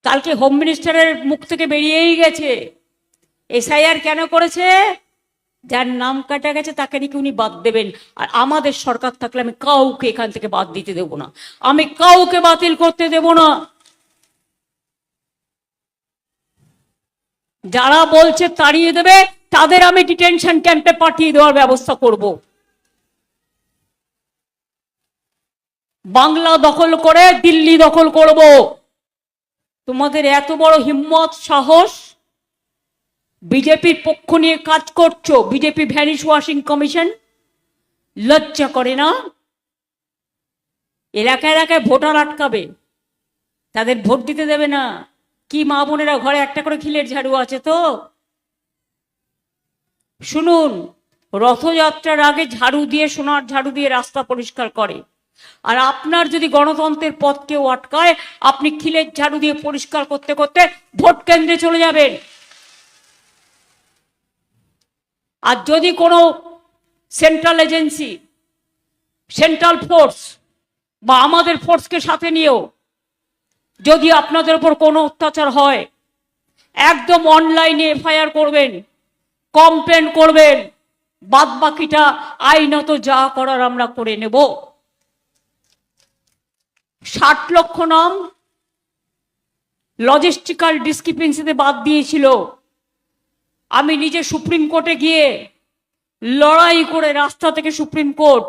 কালকে হোম মিনিস্টারের মুখ থেকে বেরিয়েই গেছে, এসআইআর কেন করেছে? যার নাম কাটা গেছে তাকে নাকি উনি বাদ দেবেন। আর আমাদের সরকার থাকলে আমি কাউকে এখান থেকে বাদ দিতে দেব না, আমি কাউকে বাতিল করতে দেব না। যারা বলছে তাড়িয়ে দেবে তাদের আমি ডিটেনশন ক্যাম্পে পাঠিয়ে দেওয়ার ব্যবস্থা করব। বাংলা দখল করে দিল্লি দখল করব। তোমাদের এত বড় হিম্মত, সাহস, বিজেপির পক্ষ নিয়ে কাজ করছো, বিজেপি ভ্যানিশ ওয়াশিং কমিশন, লজ্জা করে না? এলাকায় এলাকায় ভোটার আটকাবে, তাদের ভোট দিতে দেবে না। কি মা বোনেরা ঘরে একটা করে খিলের ঝাড়ু আছে তো? শুনুন, রথযাত্রার আগে ঝাড়ু দিয়ে, সোনার ঝাড়ু দিয়ে রাস্তা পরিষ্কার করে, আর আপনার যদি গণতন্ত্রের পথ কেউ আটকায়, আপনি খিলের ঝাড়ু দিয়ে পরিষ্কার করতে করতে ভোট কেন্দ্রে চলে যাবেন। আর যদি কোনো সেন্ট্রাল এজেন্সি, সেন্ট্রাল ফোর্স বা আমাদের ফোর্সকে সাথে নিয়েও যদি আপনাদের উপর কোনো অত্যাচার হয়, একদম অনলাইনে এফআইআর করবেন, কমপ্লেন করবেন, বাদ বাকিটা আইনত যা করার আমরা করে নেব। 60 লক্ষ নাম লজিস্টিক্যাল ডিসক্রিপেন্সিতে বাদ দিয়েছিল। আমি নিজে সুপ্রিম কোর্টে গিয়ে লড়াই করে রাস্তা থেকে সুপ্রিম কোর্ট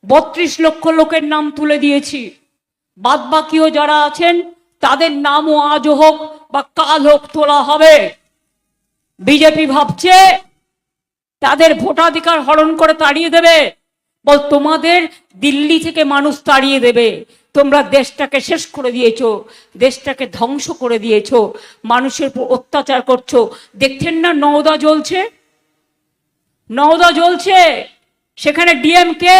32 লক্ষ লোকের নাম তুলে দিয়েছি। বাদ বাকিও যারা আছেন তাদের নামও আজ হোক বা কাল হোক তোলা হবে। বিজেপি ভাবছে তাদের ভোটাধিকার হরণ করে তাড়িয়ে দেবে। বল, তোমাদের দিল্লি থেকে মানুষ তাড়িয়ে দেবে। তোমরা দেশটাকে শেষ করে দিয়েছো, দেশটাকে ধ্বংস করে দিয়েছো, মানুষের উপর অত্যাচার করছো। দেখছেন না নওদা জ্বলছে, নওদা জ্বলছে, সেখানে ডিএমকে।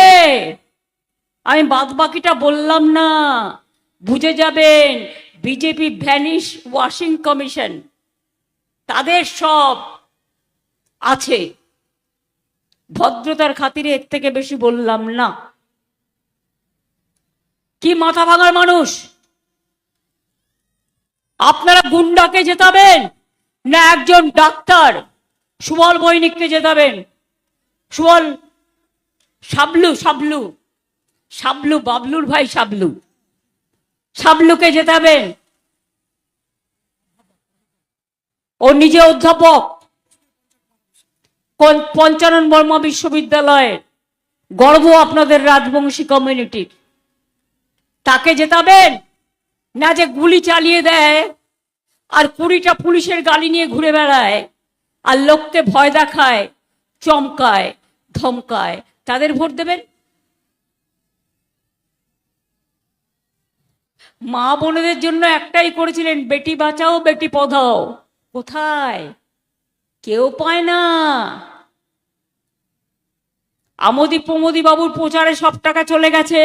আমি বাদ বাকিটা বললাম না, বুঝে যাবেন। বিজেপি ভ্যানিশ ওয়াশিং কমিশন, তাদের সব আছে। ভদ্রতার খাতিরে এর থেকে বেশি বললাম না। কি মাথা ভাঙার মানুষ! আপনারা গুন্ডাকে জেতাবেন না একজন ডাক্তার সুবল বৈনিককে জেতাবেন? সুবল, শাবলু শাবলু শাবলু বাবলুর ভাই শাবলু, শাবলুকে জেতাবেন? ও নিজে অধ্যাপক, পঞ্চানন বর্মা বিশ্ববিদ্যালয়ের, গর্ব আপনাদের রাজবংশী কমিউনিটির। তাকে জেতাবেন? না যে গুলি চালিয়ে দেয় আর 20টা পুলিশের গাড়ি নিয়ে ঘুরে বেড়ায় আর লোককে ভয় দেখায়, চমকায়, ধমকায়, তাদের ভোট দেবেন? মা বোনেদের জন্য একটাই করেছিলেন, বেটি বাঁচাও বেটি পড়াও। কোথায়? কেউ পায় না। আমোদি প্রমোদি বাবুর প্রচারে সব টাকা চলে গেছে।